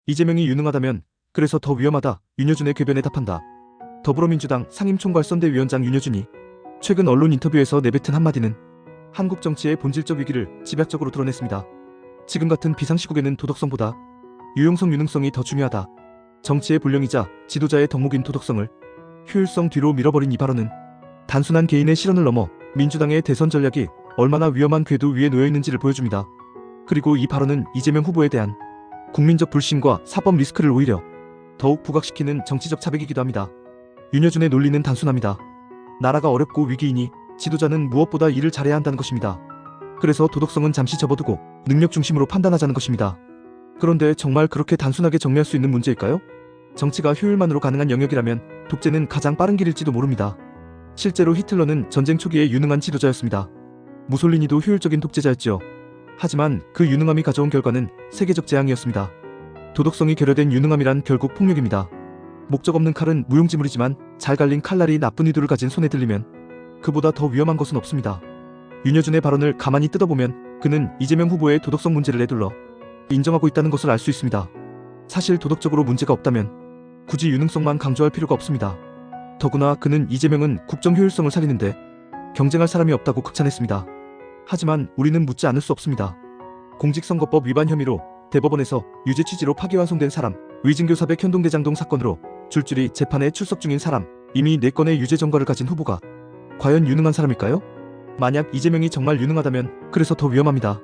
이재명이 유능하다면 그래서 더 위험하다. 윤여준의 궤변에 답한다. 더불어민주당 상임총괄 선대위원장 윤여준이 최근 언론 인터뷰에서 내뱉은 한마디는 한국 정치의 본질적 위기를 집약적으로 드러냈습니다. 지금 같은 비상시국에는 도덕성보다 유용성, 유능성이 더 중요하다. 정치의 본령이자 지도자의 덕목인 도덕성을 효율성 뒤로 밀어버린 이 발언은 단순한 개인의 실언을 넘어 민주당의 대선 전략이 얼마나 위험한 궤도 위에 놓여있는지를 보여줍니다. 그리고 이 발언은 이재명 후보에 대한 국민적 불신과 사법 리스크를 오히려 더욱 부각시키는 정치적 자백이기도 합니다. 윤여준의 논리는 단순합니다. 나라가 어렵고 위기이니 지도자는 무엇보다 일을 잘해야 한다는 것입니다. 그래서 도덕성은 잠시 접어두고 능력 중심으로 판단하자는 것입니다. 그런데 정말 그렇게 단순하게 정리할 수 있는 문제일까요? 정치가 효율만으로 가능한 영역이라면 독재는 가장 빠른 길일지도 모릅니다. 실제로 히틀러는 전쟁 초기에 유능한 지도자였습니다. 무솔리니도 효율적인 독재자였죠. 하지만 그 유능함이 가져온 결과는 세계적 재앙이었습니다. 도덕성이 결여된 유능함이란 결국 폭력입니다. 목적 없는 칼은 무용지물이지만 잘 갈린 칼날이 나쁜 의도를 가진 손에 들리면 그보다 더 위험한 것은 없습니다. 윤여준의 발언을 가만히 뜯어보면 그는 이재명 후보의 도덕성 문제를 내둘러 인정하고 있다는 것을 알 수 있습니다. 사실 도덕적으로 문제가 없다면 굳이 유능성만 강조할 필요가 없습니다. 더구나 그는 이재명은 국정 효율성을 살리는데 경쟁할 사람이 없다고 극찬했습니다. 하지만 우리는 묻지 않을 수 없습니다. 공직선거법 위반 혐의로 대법원에서 유죄 취지로 파기환송된 사람, 위진교 사백 현동대장동 사건으로 줄줄이 재판에 출석 중인 사람, 이미 4건의 유죄 전과를 가진 후보가 과연 유능한 사람일까요? 만약 이재명이 정말 유능하다면 그래서 더 위험합니다.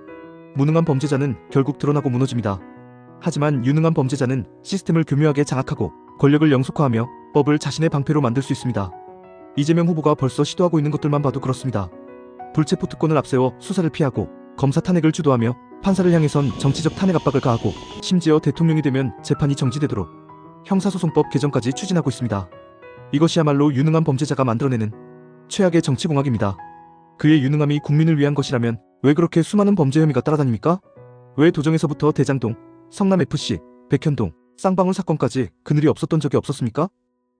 무능한 범죄자는 결국 드러나고 무너집니다. 하지만 유능한 범죄자는 시스템을 교묘하게 장악하고 권력을 영속화하며 법을 자신의 방패로 만들 수 있습니다. 이재명 후보가 벌써 시도하고 있는 것들만 봐도 그렇습니다. 불체포 특권을 앞세워 수사를 피하고 검사 탄핵을 주도하며 판사를 향해선 정치적 탄핵 압박을 가하고 심지어 대통령이 되면 재판이 정지되도록 형사소송법 개정까지 추진하고 있습니다. 이것이야말로 유능한 범죄자가 만들어내는 최악의 정치공학입니다. 그의 유능함이 국민을 위한 것이라면 왜 그렇게 수많은 범죄 혐의가 따라다닙니까? 왜 도정에서부터 대장동, 성남FC, 백현동, 쌍방울 사건까지 그늘이 없었던 적이 없었습니까?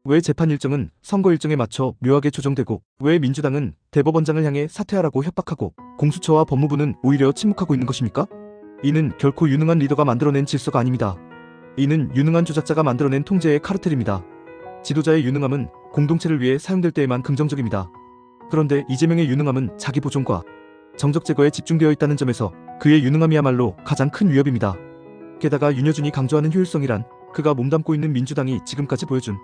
왜 재판 일정은 선거 일정에 맞춰 묘하게 조정되고 왜 민주당은 대법원장을 향해 사퇴하라고 협박하고 공수처와 법무부는 오히려 침묵하고 있는 것입니까? 이는 결코 유능한 리더가 만들어낸 질서가 아닙니다. 이는 유능한 조작자가 만들어낸 통제의 카르텔입니다. 지도자의 유능함은 공동체를 위해 사용될 때에만 긍정적입니다. 그런데 이재명의 유능함은 자기 보존과 정적 제거에 집중되어 있다는 점에서 그의 유능함이야말로 가장 큰 위협입니다. 게다가 윤여준이 강조하는 효율성이란 그가 몸담고 있는 민주당이 지금까지 보여준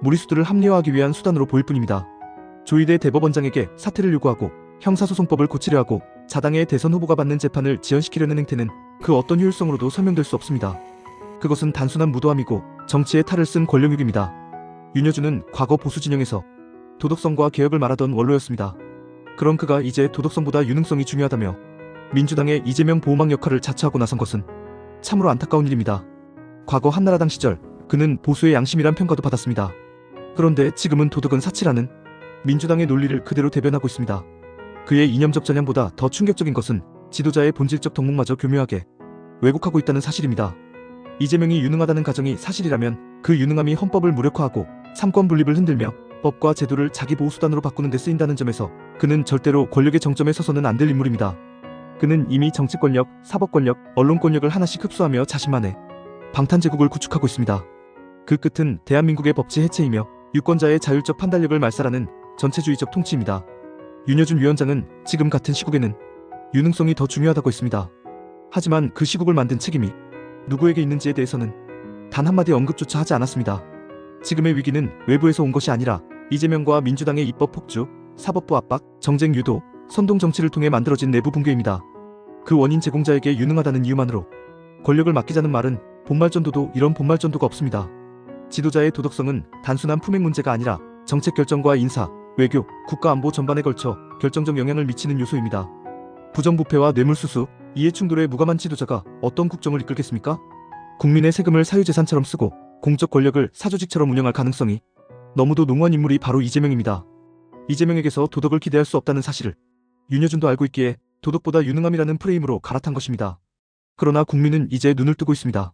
무리수들을 합리화하기 위한 수단으로 보일 뿐입니다. 조희대 대법원장에게 사퇴를 요구하고 형사소송법을 고치려 하고 자당의 대선 후보가 받는 재판을 지연시키려는 행태는 그 어떤 효율성으로도 설명될 수 없습니다. 그것은 단순한 무도함이고 정치의 탈을 쓴 권력욕입니다. 윤여준은 과거 보수 진영에서 도덕성과 개혁을 말하던 원로였습니다. 그런 그가 이제 도덕성보다 유능성이 중요하다며 민주당의 이재명 보호막 역할을 자처하고 나선 것은 참으로 안타까운 일입니다. 과거 한나라당 시절 그는 보수의 양심이란 평가도 받았습니다. 그런데 지금은 도덕은 사치라는 민주당의 논리를 그대로 대변하고 있습니다. 그의 이념적 전향보다 더 충격적인 것은 지도자의 본질적 덕목마저 교묘하게 왜곡하고 있다는 사실입니다. 이재명이 유능하다는 가정이 사실이라면 그 유능함이 헌법을 무력화하고 삼권 분립을 흔들며 법과 제도를 자기 보호수단으로 바꾸는 데 쓰인다는 점에서 그는 절대로 권력의 정점에 서서는 안 될 인물입니다. 그는 이미 정치권력, 사법권력, 언론권력을 하나씩 흡수하며 자신만의 방탄제국을 구축하고 있습니다. 그 끝은 대한민국의 법치 해체이며 유권자의 자율적 판단력을 말살하는 전체주의적 통치입니다. 윤여준 위원장은 지금 같은 시국에는 유능성이 더 중요하다고 했습니다. 하지만 그 시국을 만든 책임이 누구에게 있는지에 대해서는 단 한마디 언급조차 하지 않았습니다. 지금의 위기는 외부에서 온 것이 아니라 이재명과 민주당의 입법 폭주, 사법부 압박, 정쟁 유도, 선동 정치를 통해 만들어진 내부 붕괴입니다. 그 원인 제공자에게 유능하다는 이유만으로 권력을 맡기자는 말은 본말전도도 이런 본말전도가 없습니다. 지도자의 도덕성은 단순한 품행 문제가 아니라 정책 결정과 인사, 외교, 국가안보 전반에 걸쳐 결정적 영향을 미치는 요소입니다. 부정부패와 뇌물수수, 이해충돌에 무감한 지도자가 어떤 국정을 이끌겠습니까? 국민의 세금을 사유재산처럼 쓰고 공적 권력을 사조직처럼 운영할 가능성이 너무도 농후한 인물이 바로 이재명입니다. 이재명에게서 도덕을 기대할 수 없다는 사실을 윤여준도 알고 있기에 도덕보다 유능함이라는 프레임으로 갈아탄 것입니다. 그러나 국민은 이제 눈을 뜨고 있습니다.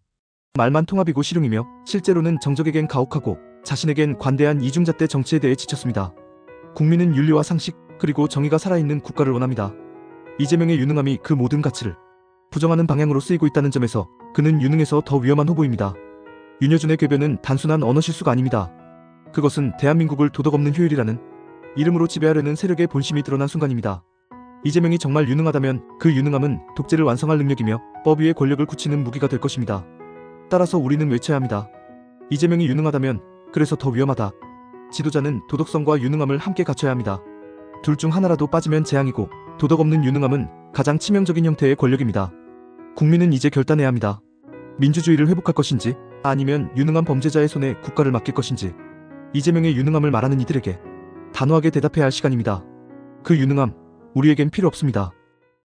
말만 통합이고 실용이며 실제로는 정적에겐 가혹하고 자신에겐 관대한 이중잣대 정치에 대해 지쳤습니다. 국민은 윤리와 상식 그리고 정의가 살아있는 국가를 원합니다. 이재명의 유능함이 그 모든 가치를 부정하는 방향으로 쓰이고 있다는 점에서 그는 유능해서 더 위험한 후보입니다. 윤여준의 궤변은 단순한 언어 실수가 아닙니다. 그것은 대한민국을 도덕 없는 효율이라는 이름으로 지배하려는 세력의 본심이 드러난 순간입니다. 이재명이 정말 유능하다면 그 유능함은 독재를 완성할 능력이며 법 위에 권력을 굳히는 무기가 될 것입니다. 따라서 우리는 외쳐야 합니다. 이재명이 유능하다면 그래서 더 위험하다. 지도자는 도덕성과 유능함을 함께 갖춰야 합니다. 둘 중 하나라도 빠지면 재앙이고 도덕 없는 유능함은 가장 치명적인 형태의 권력입니다. 국민은 이제 결단해야 합니다. 민주주의를 회복할 것인지 아니면 유능한 범죄자의 손에 국가를 맡길 것인지 이재명의 유능함을 말하는 이들에게 단호하게 대답해야 할 시간입니다. 그 유능함, 우리에겐 필요 없습니다.